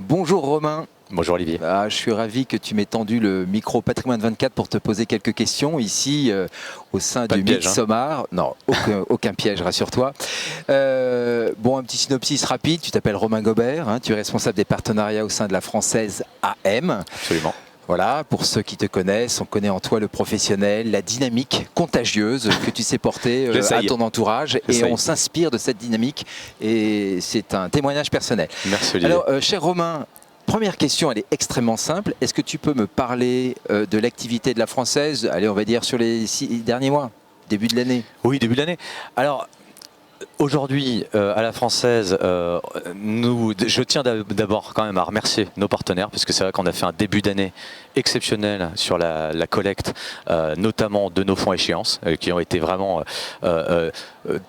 Bonjour Romain. Bonjour Olivier. Je suis ravi que tu m'aies tendu le micro Patrimoine 24 pour te poser quelques questions ici au sein du Midsommar. Non, aucun piège, rassure-toi. Un petit synopsis rapide. Tu t'appelles Romain Gobert, tu es responsable des partenariats au sein de la Française AM. Absolument. Voilà, pour ceux qui te connaissent, on connaît en toi le professionnel, la dynamique contagieuse que tu sais porter à ton entourage. Et on s'inspire de cette dynamique et c'est un témoignage personnel. Merci Olivier. Alors, cher Romain, première question, elle est extrêmement simple. Est-ce que tu peux me parler de l'activité de la Française, allez, on va dire sur les 6 derniers mois, début de l'année? Oui, début de l'année. Alors, aujourd'hui, à la Française, je tiens d'abord quand même à remercier nos partenaires, parce que c'est vrai qu'on a fait un début d'année exceptionnel sur la collecte, notamment de nos fonds échéances, qui ont été vraiment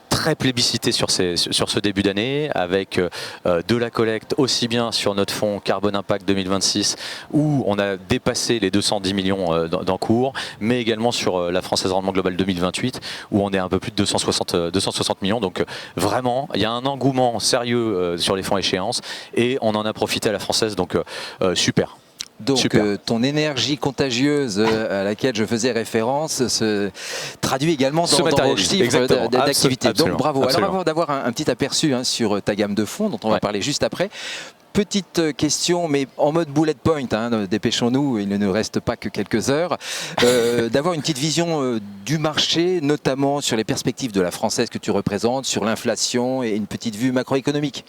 très plébiscités sur ce début d'année, avec de la collecte aussi bien sur notre fonds Carbone Impact 2026, où on a dépassé les 210 millions d'encours, mais également sur la Française Rendement Global 2028, où on est un peu plus de 260 millions. Donc vraiment, il y a un engouement sérieux sur les fonds échéances et on en a profité à la Française, donc super. Donc ton énergie contagieuse à laquelle je faisais référence se traduit également dans vos chiffres d'activité. Donc bravo. Absolument. Alors avant d'avoir un petit aperçu sur ta gamme de fonds, dont on va parler juste après, petite question, mais en mode bullet point, dépêchons-nous, il ne nous reste pas que quelques heures, d'avoir une petite vision du marché, notamment sur les perspectives de la Française que tu représentes, sur l'inflation et une petite vue macroéconomique.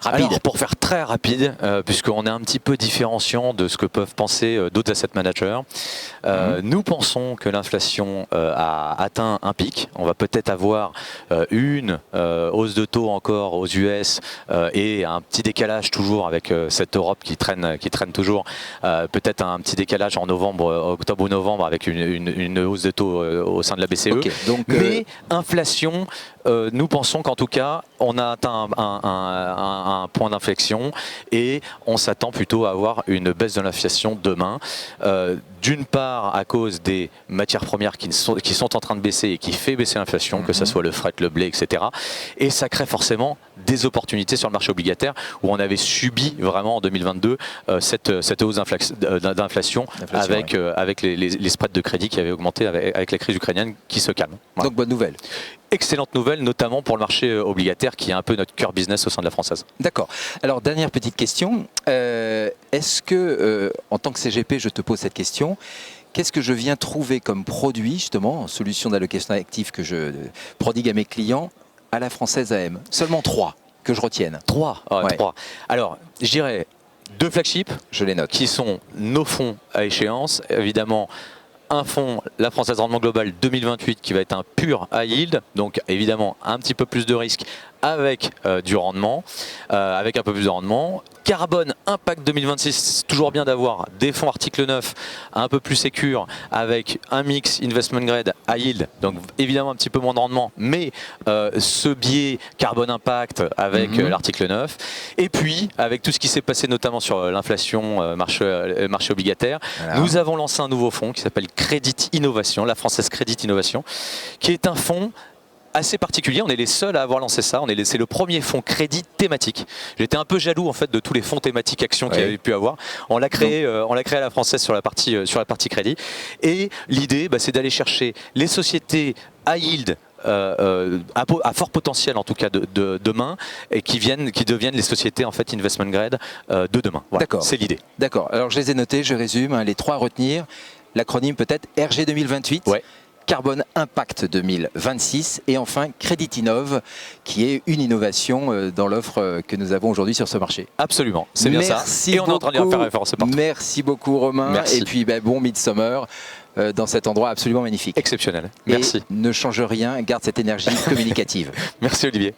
Rapide. Alors, pour faire très rapide, puisqu'on est un petit peu différenciant de ce que peuvent penser d'autres asset managers, nous pensons que l'inflation a atteint un pic. On va peut-être avoir une hausse de taux encore aux US et un petit décalage toujours avec cette Europe qui traîne toujours. Peut-être un petit décalage en octobre ou novembre avec une hausse de taux au sein de la BCE. Okay, donc, mais inflation, nous pensons qu'en tout cas, on a atteint un point d'inflexion et on s'attend plutôt à avoir une baisse de l'inflation demain. D'une part à cause des matières premières qui sont en train de baisser et qui fait baisser l'inflation, que ce soit le fret, le blé, etc. Et ça crée forcément des opportunités sur le marché obligataire où on avait subi vraiment en 2022 cette hausse d'inflation avec les spreads de crédit qui avaient augmenté avec la crise ukrainienne qui se calme. Voilà. Donc bonne nouvelle. Excellente nouvelle, notamment pour le marché obligataire qui est un peu notre cœur business au sein de la Française. D'accord. Alors, dernière petite question. Est-ce que, en tant que CGP, je te pose cette question, qu'est-ce que je viens trouver comme produit, justement, en solution d'allocation active que je prodigue à mes clients, à la Française AM? Seulement 3 que je retienne. 3 Alors, je dirais 2 flagships, je les note, qui sont nos fonds à échéance, évidemment. Un fonds, la Française Rendement Global 2028, qui va être un pur high yield, donc évidemment un petit peu plus de risque avec du rendement, avec un peu plus de rendement. Carbone Impact 2026, c'est toujours bien d'avoir des fonds article 9 un peu plus sécures avec un mix investment grade high yield, donc évidemment un petit peu moins de rendement, mais ce biais Carbone Impact avec l'article 9. Et puis, avec tout ce qui s'est passé notamment sur l'inflation, marché obligataire, nous avons lancé un nouveau fonds qui s'appelle Crédit Innovation, la Française Crédit Innovation, qui est un fonds assez particulier. On est les seuls à avoir lancé ça. C'est le premier fonds crédit thématique. J'étais un peu jaloux en fait de tous les fonds thématiques actions qu'il y avait pu avoir. On l'a créé à la Française sur la partie crédit. Et l'idée, c'est d'aller chercher les sociétés high yield à fort potentiel en tout cas de demain et qui deviennent les sociétés en fait investment grade de demain. Voilà, c'est l'idée. D'accord. Alors je les ai notés. Je résume. Les 3 à retenir. L'acronyme peut-être RG 2028. Ouais. Carbone Impact 2026 et enfin Crédit Innov qui est une innovation dans l'offre que nous avons aujourd'hui sur ce marché. Absolument, c'est bien ça. Et on est en train de faire référence partout. Merci beaucoup Romain. Merci. Et puis bon Midsommar dans cet endroit absolument magnifique. Exceptionnel. Merci. Et ne change rien, garde cette énergie communicative. Merci Olivier.